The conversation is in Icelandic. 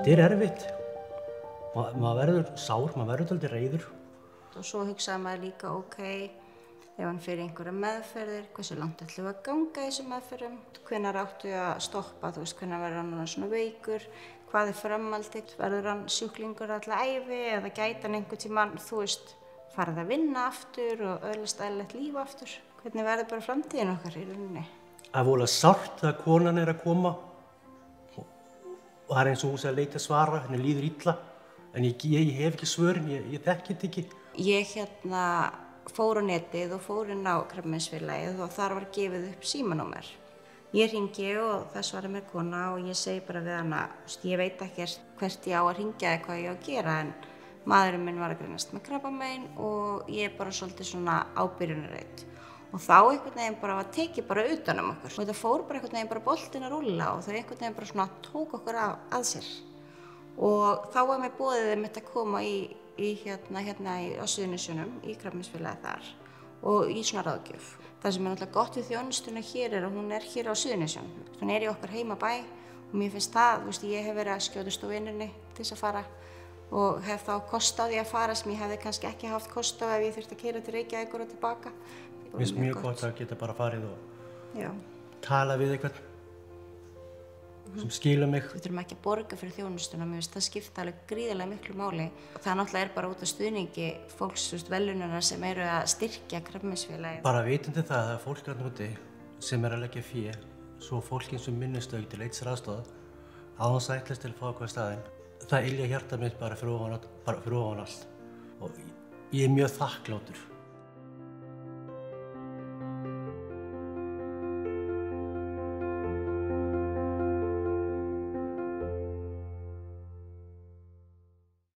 Þetta erfitt. Maður verður sár, maður verður dálítið reiður. Og svo hugsaði maður líka, ef hann fyrir einhverja meðferðir, hversu langt ætlum við að ganga í þessum meðferðum? Hvenær áttu við að stoppa, hvenær verður hann svona veikur? Hvað framhaldið? Verður hann sjúklingur alla ævi eða gæti hann einhvern tímann, farið að vinna aftur og öðlast eðlilegt líf aftur? Hvernig verður bara framtíðin okkar í rauninni? Það er voðalega sárt þegar konan er að koma og það er eins og hún sé að leita svara, henni líður illa, en ég hef ekki svörin, ég þekki þetta ekki. Ég fór á netið og fór inn á Krabbameinsfélagið og þar var gefið upp símanúmer. Ég hringi og það svarar mér kona og ég segi bara við hana, ég veit ekkert hvert ég á að hringja eða hvað ég á að gera, en maðurinn minn var að greinast með krabbamein og ég er bara svolítið svona ábyrjunarreit. Og þá einhvern veginn bara var tekið bara utan um okkur. Og þetta fór bara einhvern veginn bara boltinn að rúlla og þau einhvern veginn bara svona tók okkur að sér. Og þá var mér boðið mitt að koma á Suðurnesjunum, í Krabbameinsfélagið þar og í svona ráðgjöf. Það sem er náttúrulega gott við þjónustuna hér er að hún er hér á Suðurnesjunum. Hún er í okkar heimabæ og mér finnst það, ég hef verið að skjótast á vinnunni til þess að fara og hef þá kost á því að fara sem ég hefði kannski ekki haft kost á ef ég þurfti að keyra til Reykjavíkur og tilbaka. Mér finnst mjög gott að geta bara farið og tala við einhvern sem skilur mig. Við þurfum ekki að borga fyrir þjónustuna, mér finnst það skipta alveg gríðarlega miklu máli. Það náttúrulega er bara út af stuðningi fólks, verðlaunanna sem eru að styrkja Krabbameinsfélagið. Bara vitandi það að það er fólk þarna úti sem er að leggja fé, svo fólk eins og minnistögg til leitar aðstoðar, án þess að ætlast til að fá eitthvað í staðinn. Það ylja hjarta mitt bara fyrir ofan allt. Og ég er mjög þakklátur